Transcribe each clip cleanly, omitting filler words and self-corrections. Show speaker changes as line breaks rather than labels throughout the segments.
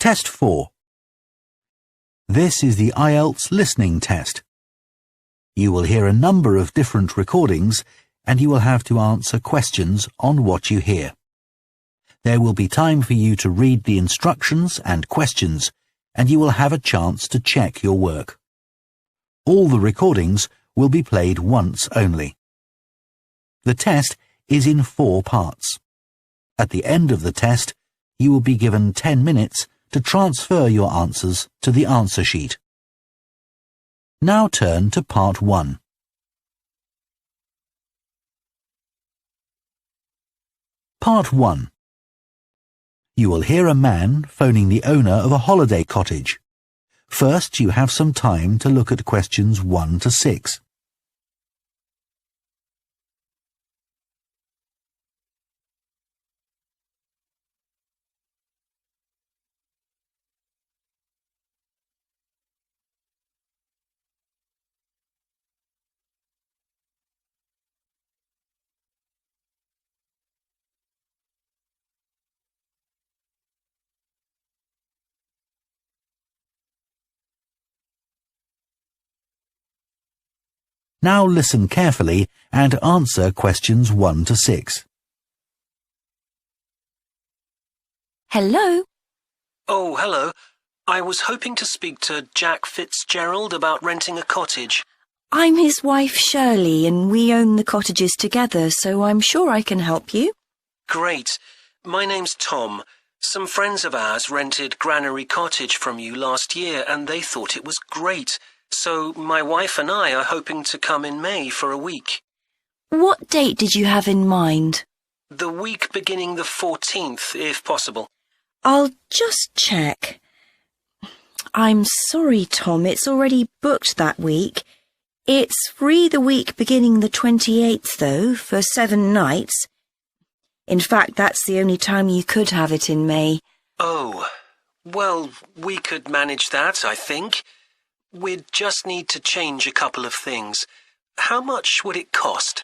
Test 4. This is the Ielts listening test. You will hear a number of different recordings and you will have to answer questions on what you hear. There will be time for you to read the instructions and questions, and you will have a chance to check your work. All the recordings will be played once only. The test is in 4 parts. At the end of the test, you will be given 10 minutes to transfer your answers to the answer sheet. Now turn to Part 1. Part 1. You will hear a man phoning the owner of a holiday cottage. First, you have some time to look at questions 1 to 6. Now listen carefully and answer questions 1 to 6.
Hello?
Oh, hello. I was hoping to speak to Jack Fitzgerald about renting a cottage.
I'm his wife Shirley and we own the cottages together, so I'm sure I can help you.
Great. My name's Tom. Some friends of ours rented Granary Cottage from you last year and they thought it was great. So my wife and I are hoping to come in May for a week.
What date did you have in mind?
The week beginning the 14th, if possible.
I'll just check. I'm sorry, Tom, it's already booked that week. It's free the week beginning the 28th, though, for 7 nights. In fact, that's the only time you could have it in May.
Oh, well, we could manage that, I think. We'd just need to change a couple of things. How much would it cost?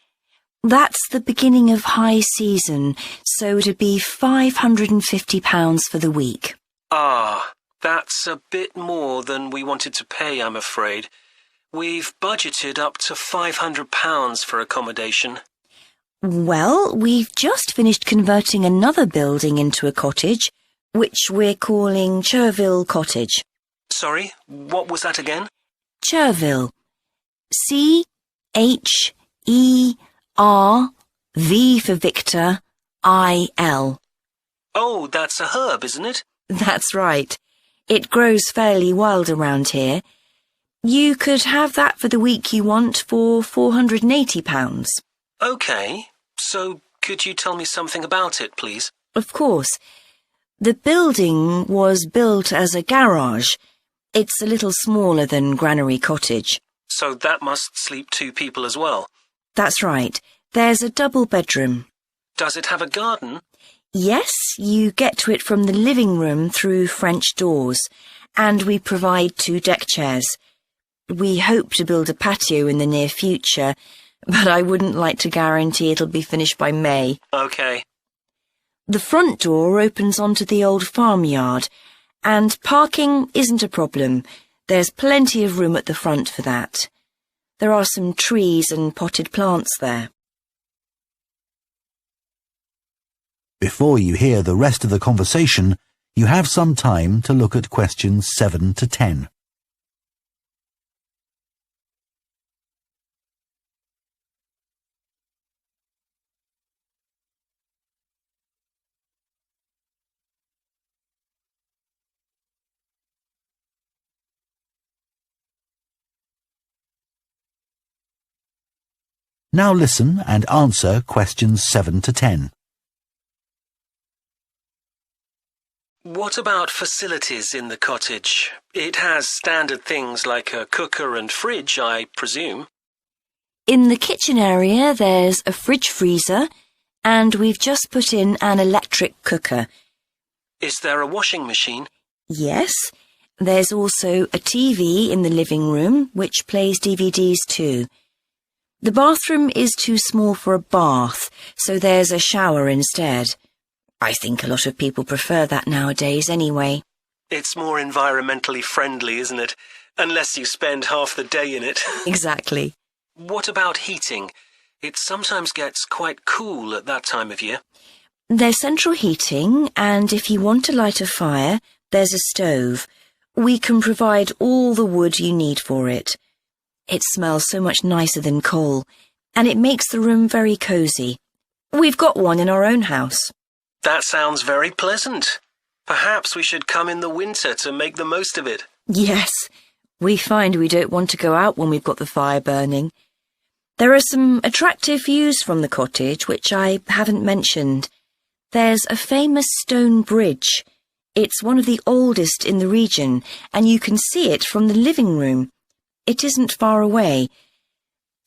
That's the beginning of high season, so it'd be £550 for the week.
Ah, that's a bit more than we wanted to pay, I'm afraid. We've budgeted up to £500 for accommodation.
Well, we've just finished converting another building into a cottage, which we're calling Cherville Cottage.
Sorry, what was that again?
Cherville. C-H-E-R-V for Victor, I-L.
Oh, that's a herb, isn't it?
That's right. It grows fairly wild around here. You could have that for the week you want for £480.
OK, so could you tell me something about it, please?
Of course. The building was built as a garage. It's a little smaller than Granary Cottage.
So that must sleep 2 people as well?
That's right. There's a double bedroom.
Does it have a garden?
Yes, you get to it from the living room through French doors, and we provide 2 deck chairs. We hope to build a patio in the near future, but I wouldn't like to guarantee it'll be finished by May.
OK.
The front door opens onto the old farmyard, and parking isn't a problem. There's plenty of room at the front for that. There are some trees and potted plants there.
Before you hear the rest of the conversation, you have some time to look at questions 7 to 10. Now listen and answer questions 7 to 10.
What about facilities in the cottage? It has standard things like a cooker and fridge, I presume.
In the kitchen area, there's a fridge freezer, and we've just put in an electric cooker.
Is there a washing machine?
Yes. There's also a TV in the living room, which plays DVDs too. The bathroom is too small for a bath, so there's a shower instead. I think a lot of people prefer that nowadays anyway.
It's more environmentally friendly, isn't it? Unless you spend half the day in it.
Exactly.
What about heating? It sometimes gets quite cool at that time of year.
There's central heating, and if you want to light a fire, there's a stove. We can provide all the wood you need for it. It smells so much nicer than coal, and it makes the room very cosy. We've got one in our own house.
That sounds very pleasant. Perhaps we should come in the winter to make the most of it.
Yes, we find we don't want to go out when we've got the fire burning. There are some attractive views from the cottage which I haven't mentioned. There's a famous stone bridge. It's one of the oldest in the region, and you can see it from the living room. It isn't far away.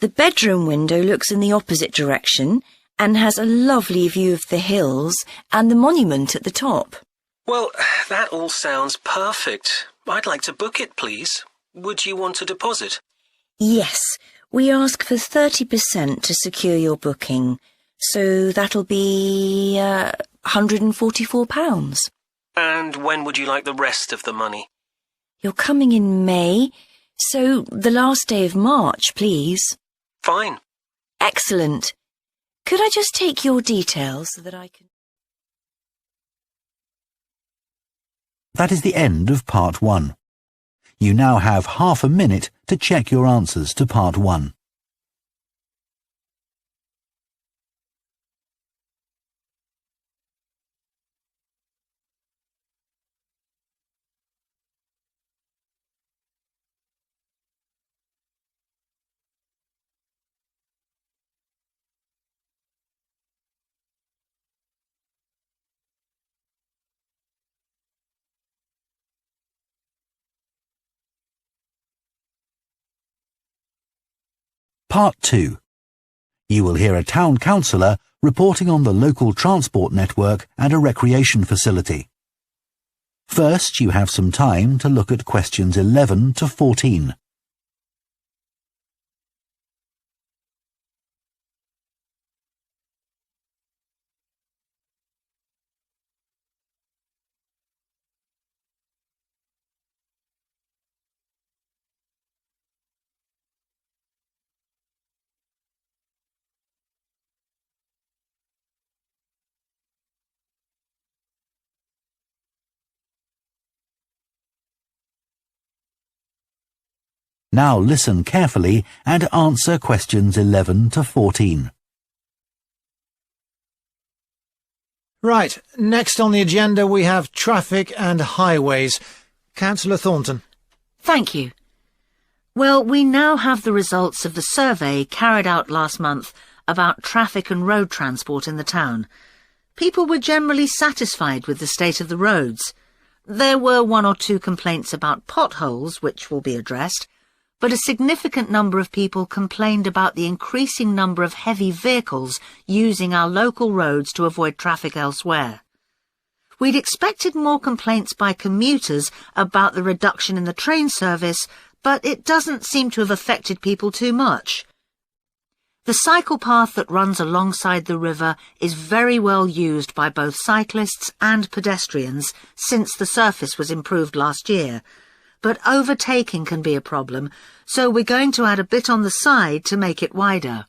The bedroom window looks in the opposite direction and has a lovely view of the hills and the monument at the top.
Well, that all sounds perfect. I'd like to book it, please. Would you want a deposit?
Yes, we ask for 30% to secure your booking, so that'll be £144.
And when would you like the rest of the money?
You're coming in May, so the last day of March, please.
Fine.
Excellent. Could I just take your details so that I can...
That is the end of part 1. You now have half a minute to check your answers to part 1. Part 2. You will hear a town councillor reporting on the local transport network and a recreation facility. First, you have some time to look at questions 11 to 14. Now listen carefully and answer questions 11 to 14.
Right, next on the agenda we have traffic and highways. Councillor Thornton.
Thank you. Well, we now have the results of the survey carried out last month about traffic and road transport in the town. People were generally satisfied with the state of the roads. There were 1 or 2 complaints about potholes, which will be addressed, but a significant number of people complained about the increasing number of heavy vehicles using our local roads to avoid traffic elsewhere. We'd expected more complaints by commuters about the reduction in the train service, but it doesn't seem to have affected people too much. The cycle path that runs alongside the river is very well used by both cyclists and pedestrians since the surface was improved last year, but overtaking can be a problem, so we're going to add a bit on the side to make it wider.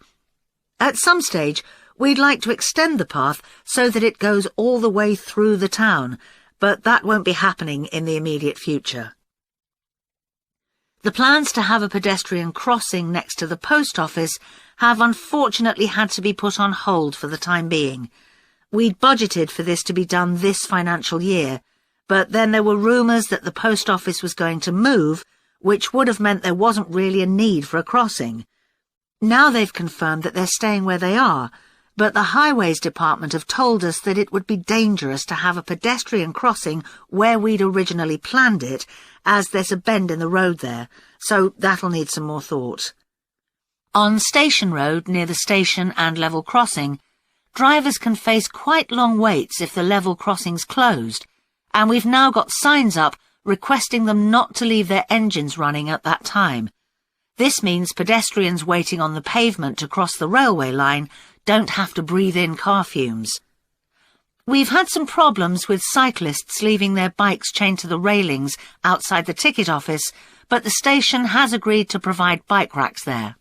At some stage, we'd like to extend the path so that it goes all the way through the town, but that won't be happening in the immediate future. The plans to have a pedestrian crossing next to the post office have unfortunately had to be put on hold for the time being. We'd budgeted for this to be done this financial year, but then there were rumours that the post office was going to move, which would have meant there wasn't really a need for a crossing. Now they've confirmed that they're staying where they are, but the Highways Department have told us that it would be dangerous to have a pedestrian crossing where we'd originally planned it, as there's a bend in the road there, so that'll need some more thought. On Station Road, near the station and level crossing, drivers can face quite long waits if the level crossing's closed, and we've now got signs up requesting them not to leave their engines running at that time. This means pedestrians waiting on the pavement to cross the railway line don't have to breathe in car fumes. We've had some problems with cyclists leaving their bikes chained to the railings outside the ticket office, but the station has agreed to provide bike racks there.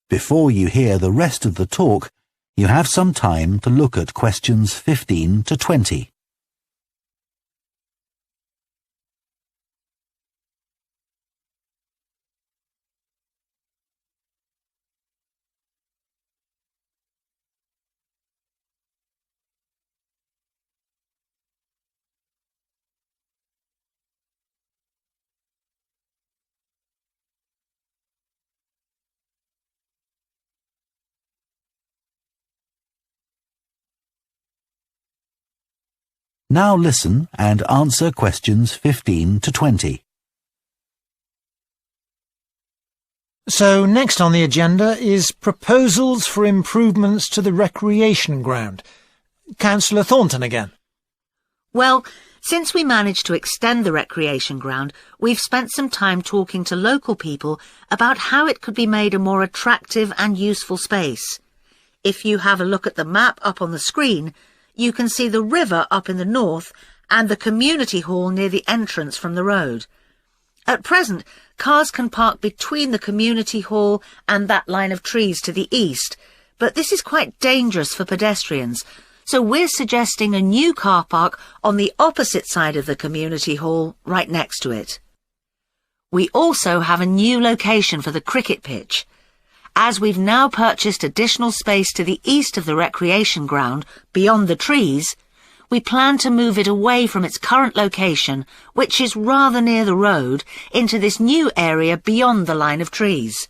Before you hear the rest of the talk, you have some time to look at questions 15 to 20. Now listen and answer questions 15 to 20.
So next on the agenda is proposals for improvements to the recreation ground. Councillor Thornton again.
Well, since we managed to extend the recreation ground, we've spent some time talking to local people about how it could be made a more attractive and useful space. If you have a look at the map up on the screen, you can see the river up in the north and the community hall near the entrance from the road. At present, cars can park between the community hall and that line of trees to the east, but this is quite dangerous for pedestrians, so we're suggesting a new car park on the opposite side of the community hall, right next to it. We also have a new location for the cricket pitch. As we've now purchased additional space to the east of the recreation ground, beyond the trees, we plan to move it away from its current location, which is rather near the road, into this new area beyond the line of trees.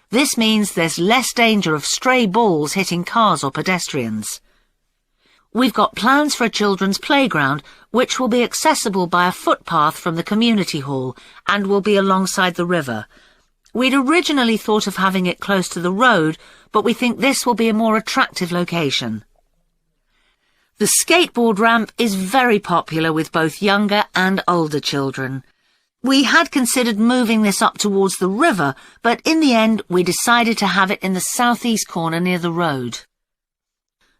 This means there's less danger of stray balls hitting cars or pedestrians. We've got plans for a children's playground, which will be accessible by a footpath from the community hall and will be alongside the river. We'd originally thought of having it close to the road, but we think this will be a more attractive location. The skateboard ramp is very popular with both younger and older children. We had considered moving this up towards the river, but in the end we decided to have it in the southeast corner near the road.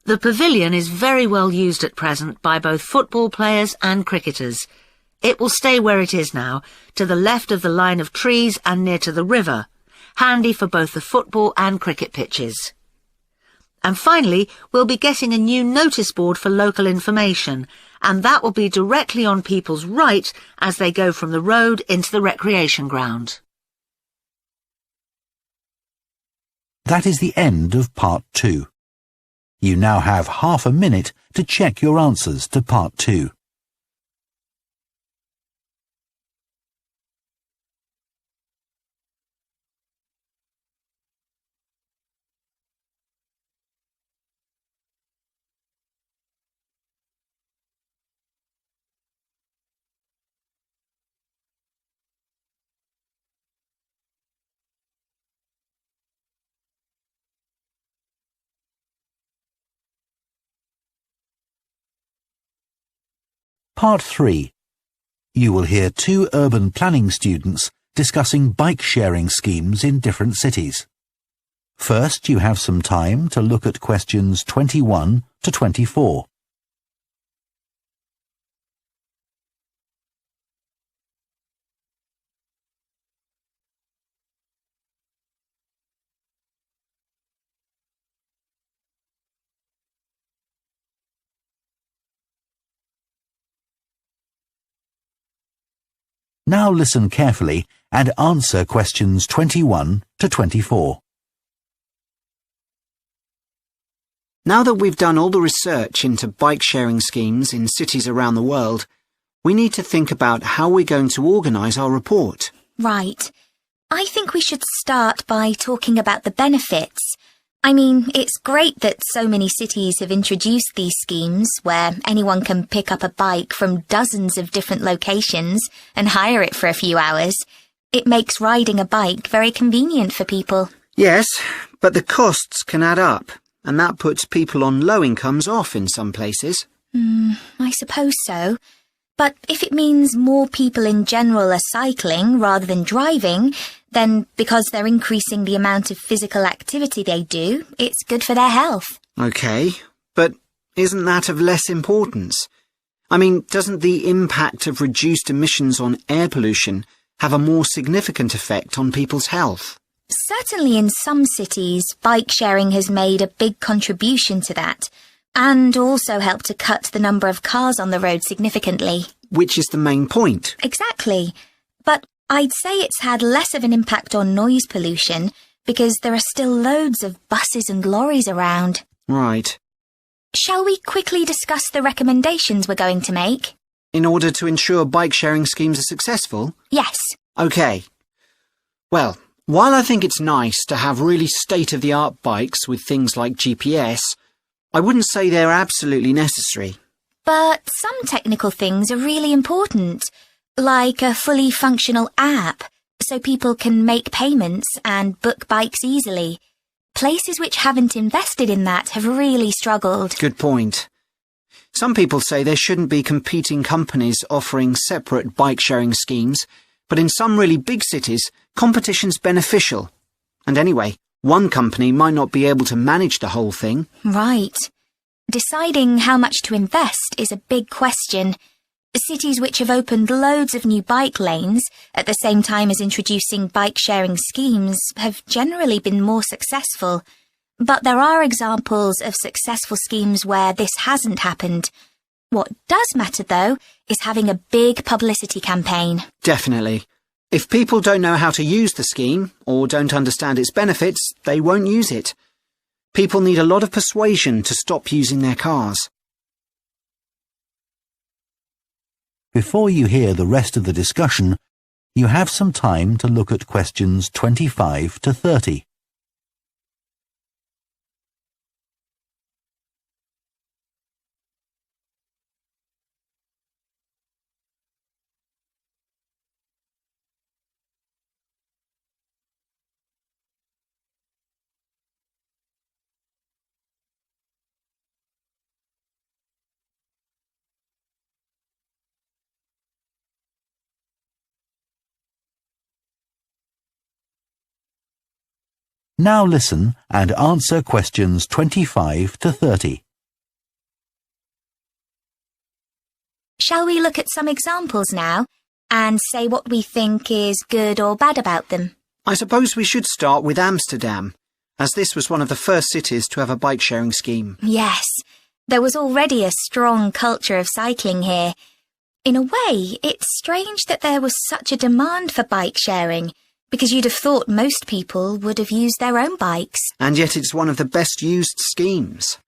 The pavilion is very well used at present by both football players and cricketers. It will stay where it is now, to the left of the line of trees and near to the river, handy for both the football and cricket pitches. And finally, we'll be getting a new notice board for local information, and that will be directly on people's right as they go from the road into the recreation ground.
That is the end of part 2. You now have half a minute to check your answers to part 2. Part 3. You will hear 2 urban planning students discussing bike-sharing schemes in different cities. First, you have some time to look at questions 21 to 24. Now listen carefully and answer questions 21 to 24.
Now that we've done all the research into bike-sharing schemes in cities around the world, we need to think about how we're going to organise our report.
Right. I think we should start by talking about the benefits. I mean, it's great that so many cities have introduced these schemes where anyone can pick up a bike from dozens of different locations and hire it for a few hours. It makes riding a bike very convenient for people.
Yes, but the costs can add up, and that puts people on low incomes off in some places.
I suppose so. But if it means more people in general are cycling rather than driving, then because they're increasing the amount of physical activity they do, it's good for their health.
OK, but isn't that of less importance? I mean, doesn't the impact of reduced emissions on air pollution have a more significant effect on people's health?
Certainly in some cities, bike sharing has made a big contribution to that, and also helped to cut the number of cars on the road significantly.
Which is the main point.
Exactly. But I'd say it's had less of an impact on noise pollution because there are still loads of buses and lorries around.
Right.
Shall we quickly discuss the recommendations we're going to make?
In order to ensure bike sharing schemes are successful?
Yes.
OK. Well, while I think it's nice to have really state-of-the-art bikes with things like GPS, I wouldn't say they're absolutely necessary.
But some technical things are really important, like a fully functional app, so people can make payments and book bikes easily. Places which haven't invested in that have really struggled.
Good point. Some people say there shouldn't be competing companies offering separate bike-sharing schemes, but in some really big cities, competition's beneficial. And anyway, one company might not be able to manage the whole thing.
Right. Deciding how much to invest is a big question. Cities which have opened loads of new bike lanes at the same time as introducing bike-sharing schemes have generally been more successful. But there are examples of successful schemes where this hasn't happened. What does matter, though, is having a big publicity campaign.
Definitely. If people don't know how to use the scheme, or don't understand its benefits, they won't use it. People need a lot of persuasion to stop using their cars.
Before you hear the rest of the discussion, you have some time to look at questions 25 to 30. Now listen and answer questions 25 to 30.
Shall we look at some examples now and say what we think is good or bad about them?
I suppose we should start with Amsterdam, as this was one of the first cities to have a bike-sharing scheme.
Yes, there was already a strong culture of cycling here. In a way, it's strange that there was such a demand for bike sharing, because you'd have thought most people would have used their own bikes.
And yet it's one of the best used schemes.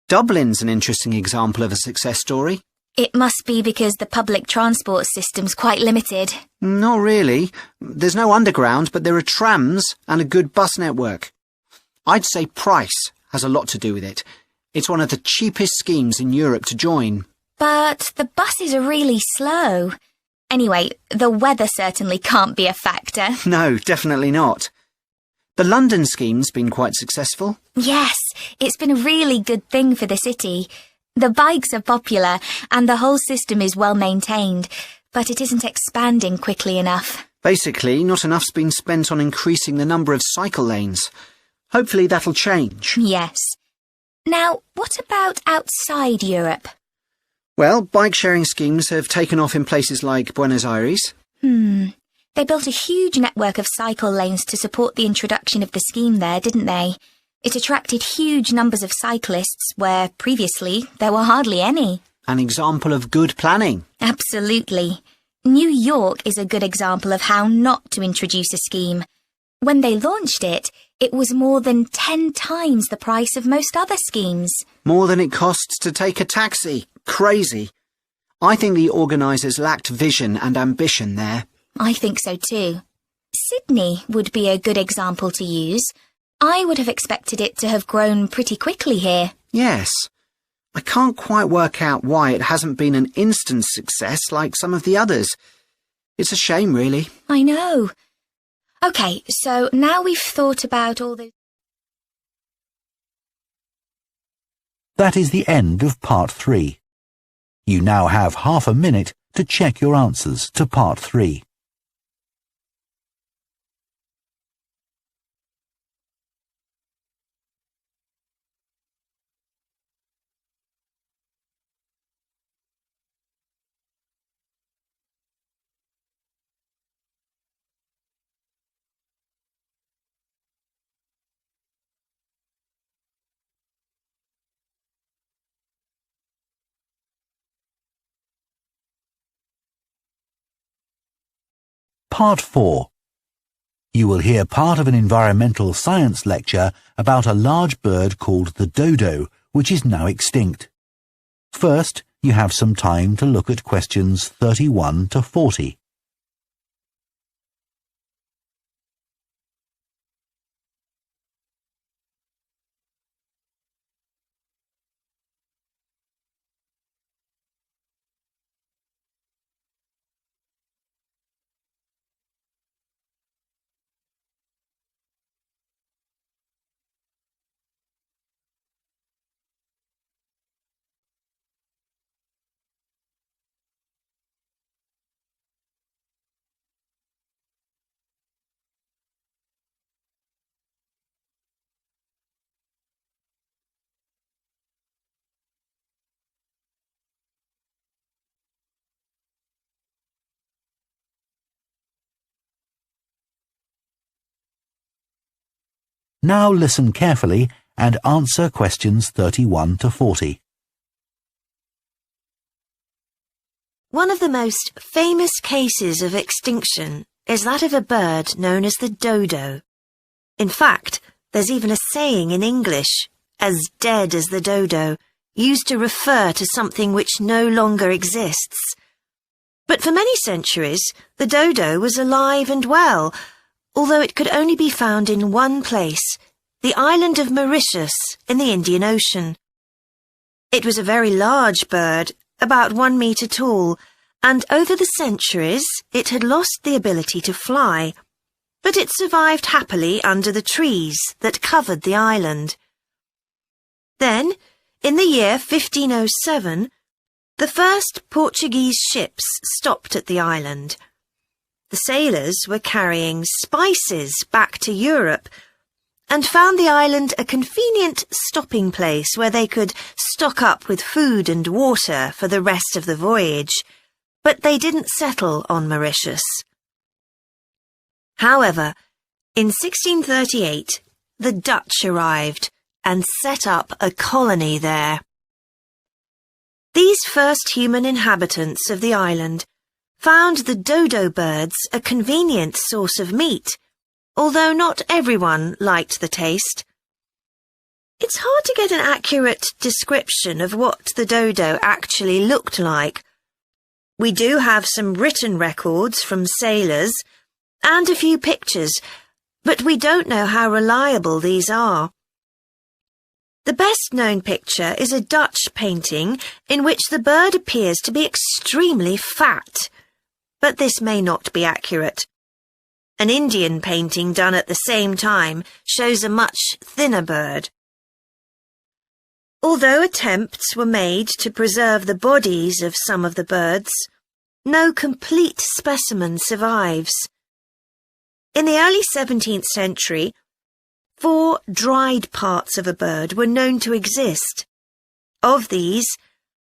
Dublin's an interesting example of a success story.
It must be because the public transport system's quite limited.
Not really. There's no underground, but there are trams and a good bus network. I'd say price has a lot to do with it. It's one of the cheapest schemes in Europe to join.
But the buses are really slow. Anyway, the weather certainly can't be a factor.
No, definitely not. The London scheme's been quite successful.
Yes, it's been a really good thing for the city. The bikes are popular and the whole system is well maintained, but it isn't expanding quickly enough.
Basically, not enough's been spent on increasing the number of cycle lanes. Hopefully that'll change.
Yes. Now, what about outside Europe?
Well, bike-sharing schemes have taken off in places like Buenos Aires.
They built a huge network of cycle lanes to support the introduction of the scheme there, didn't they? It attracted huge numbers of cyclists where, previously, there were hardly any.
An example of good planning.
Absolutely. New York is a good example of how not to introduce a scheme. When they launched it, it was more than 10 times the price of most other schemes.
More than it costs to take a taxi. Crazy. I think the organisers lacked vision and ambition there.
I think so too. Sydney would be a good example to use. I would have expected it to have grown pretty quickly here.
Yes. I can't quite work out why it hasn't been an instant success like some of the others. It's a shame, really.
I know. OK, so now we've thought about all those...
That is the end of part 3. You now have half a minute to check your answers to part 3. Part 4. You will hear part of an environmental science lecture about a large bird called the dodo, which is now extinct. First, you have some time to look at questions 31 to 40. Now listen carefully and answer questions 31 to 40.
One of the most famous cases of extinction is that of a bird known as the dodo. In fact, there's even a saying in English, as dead as the dodo, used to refer to something which no longer exists. But for many centuries, the dodo was alive and well, although it could only be found in one place, the island of Mauritius in the Indian Ocean. It was a very large bird, about 1 metre tall, and over the centuries it had lost the ability to fly, but it survived happily under the trees that covered the island. Then, in the year 1507, the first Portuguese ships stopped at the island. The sailors were carrying spices back to Europe and found the island a convenient stopping place where they could stock up with food and water for the rest of the voyage, but they didn't settle on Mauritius. However, in 1638, the Dutch arrived and set up a colony there. These first human inhabitants of the island found the dodo birds a convenient source of meat, although not everyone liked the taste. It's hard to get an accurate description of what the dodo actually looked like. We do have some written records from sailors and a few pictures, but we don't know how reliable these are. The best-known picture is a Dutch painting in which the bird appears to be extremely fat, but this may not be accurate. An Indian painting done at the same time shows a much thinner bird. Although attempts were made to preserve the bodies of some of the birds, no complete specimen survives. In the early 17th century, 4 dried parts of a bird were known to exist. Of these,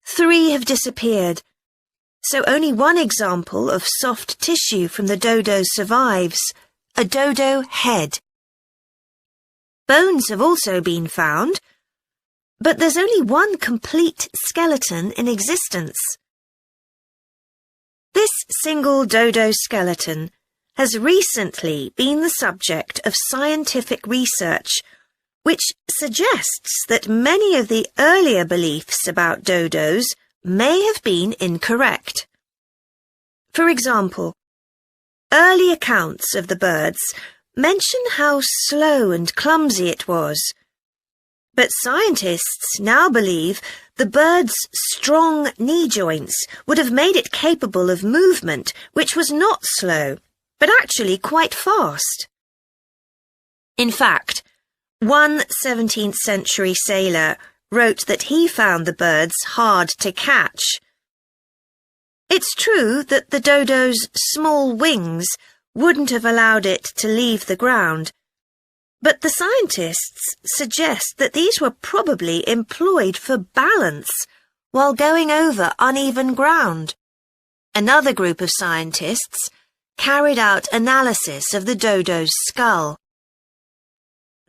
3 have disappeared, so only one example of soft tissue from the dodo survives, a dodo head. Bones have also been found, but there's only one complete skeleton in existence. This single dodo skeleton has recently been the subject of scientific research, which suggests that many of the earlier beliefs about dodos may have been incorrect. For example, early accounts of the birds mention how slow and clumsy it was, but scientists now believe the bird's strong knee joints would have made it capable of movement which was not slow, but actually quite fast. In fact, one 17th century sailor wrote that he found the birds hard to catch. It's true that the dodo's small wings wouldn't have allowed it to leave the ground, but the scientists suggest that these were probably employed for balance while going over uneven ground. Another group of scientists carried out analysis of the dodo's skull.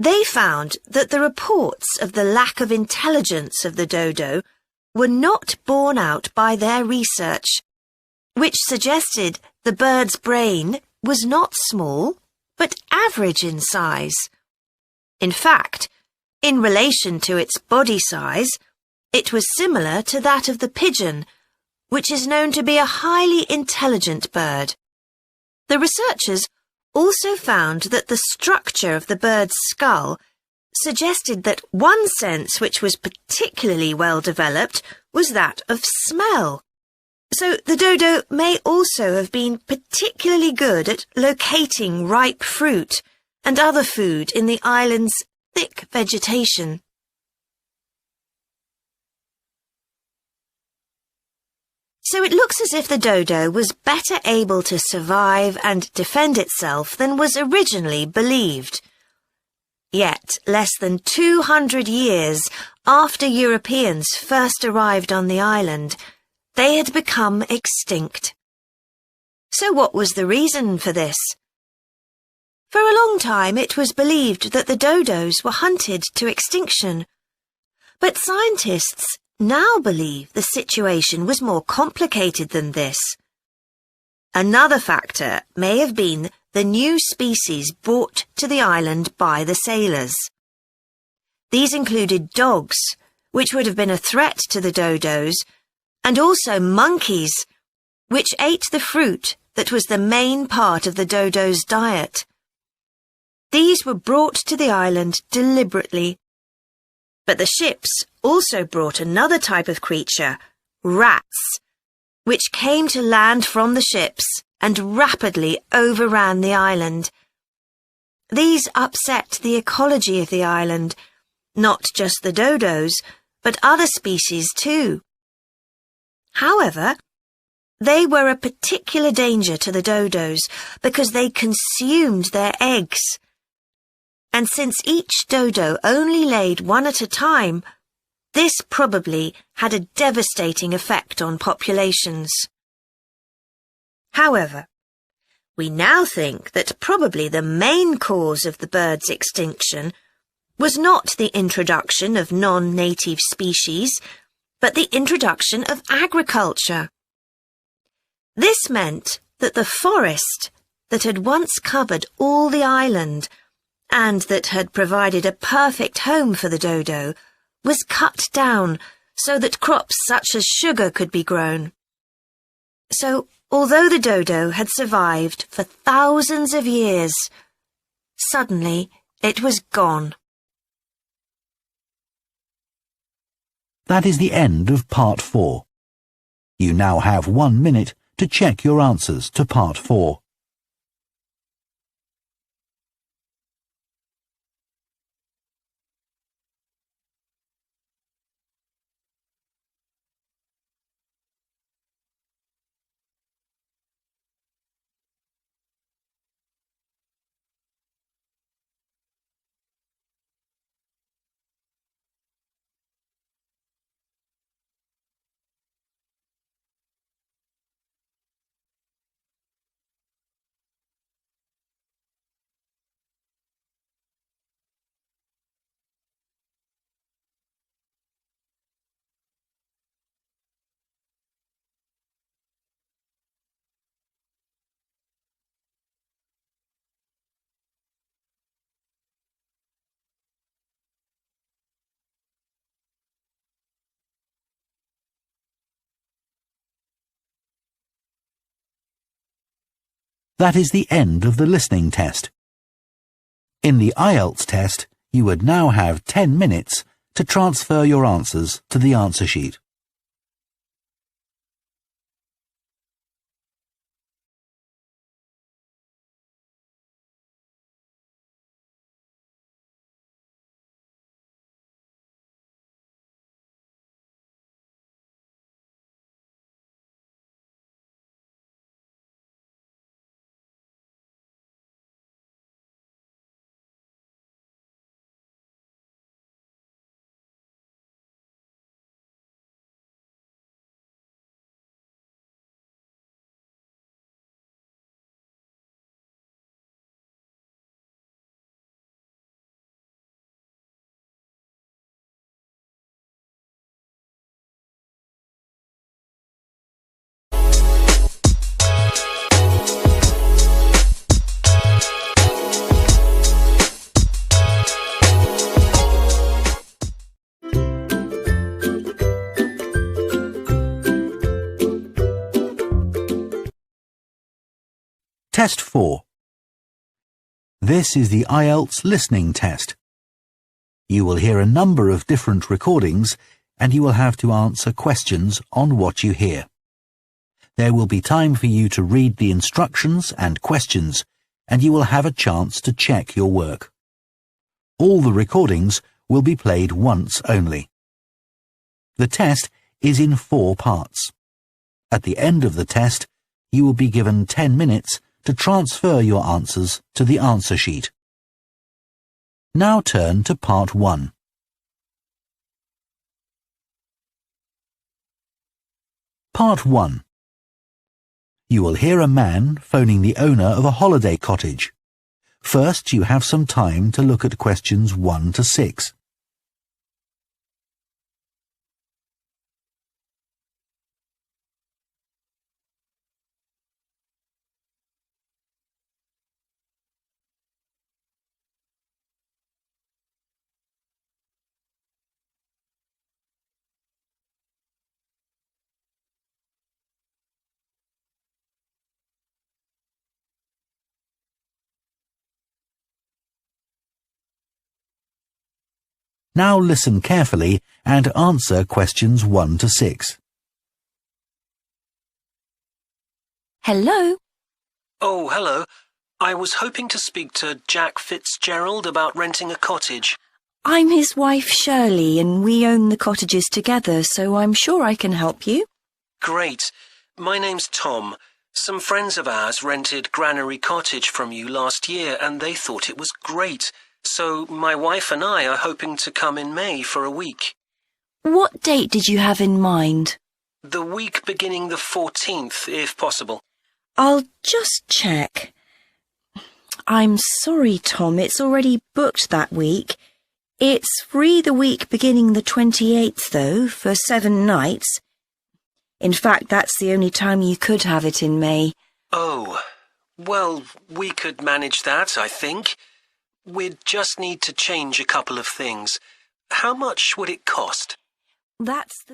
They found that the reports of the lack of intelligence of the dodo were not borne out by their research, which suggested the bird's brain,
was not small, but average in size. In fact, in relation to its body size, it was similar to that of the pigeon, which is known to be a highly intelligent bird. The researchers also found that the structure of the bird's skull suggested that one sense which was particularly well developed was that of smell. So the dodo may also have been particularly good at locating ripe fruit and other food in the island's thick vegetation. So it looks as if the dodo was better able to survive and defend itself than was originally believed. Yet, less than 200 years after Europeans first arrived on the island, they had become extinct. So what was the reason for this? For a long time it was believed that the dodos were hunted to extinction. But scientists now believe the situation was more complicated than this. Another factor may have been the new species brought to the island by the sailors. These included dogs, which would have been a threat to the dodos, and also monkeys, which ate the fruit that was the main part of the dodo's diet. These were brought to the island deliberately. But the ships also brought another type of creature, rats, which came to land from the ships and rapidly overran the island. These upset the ecology of the island, not just the dodos, but other species too. However, they were a particular danger to the dodos because they consumed their eggs. And since each dodo only laid one at a time, this probably had a devastating effect on populations. However, we now think that probably the main cause of the bird's extinction was not the introduction of non-native species, but the introduction of agriculture. This meant that the forest that had once covered all the island and that had provided a perfect home for the dodo was cut down so that crops such as sugar could be grown. So, although the dodo had survived for thousands of years, suddenly it was gone.
That is the end of Part 4. You now have 1 minute to check your answers to Part 4. That is the end of the listening test. In the Ielts test, you would now have 10 minutes to transfer your answers to the answer sheet. Test 4. This is the Ielts listening test. You will hear a number of different recordings and you will have to answer questions on what you hear. There will be time for you to read the instructions and questions, and you will have a chance to check your work. All the recordings will be played once only. The test is in 4 parts. At the end of the test, you will be given 10 minutes to transfer your answers to the answer sheet. Now turn to Part 1. Part 1. You will hear a man phoning the owner of a holiday cottage. First, you have some time to look at questions 1 to 6. Now listen carefully and answer questions 1 to 6.
Hello?
Oh, hello. I was hoping to speak to Jack Fitzgerald about renting a cottage.
I'm his wife Shirley and we own the cottages together, so I'm sure I can help you.
Great. My name's Tom. Some friends of ours rented Granary Cottage from you last year and they thought it was great. So my wife and I are hoping to come in May for a week.
What date did you have in mind?
The week beginning the 14th, if possible.
I'll just check. I'm sorry, Tom, it's already booked that week. It's free the week beginning the 28th, though, for 7 nights. In fact, that's the only time you could have it in May.
Oh, well, we could manage that, I think. We'd just need to change a couple of things. How much would it cost?
That's the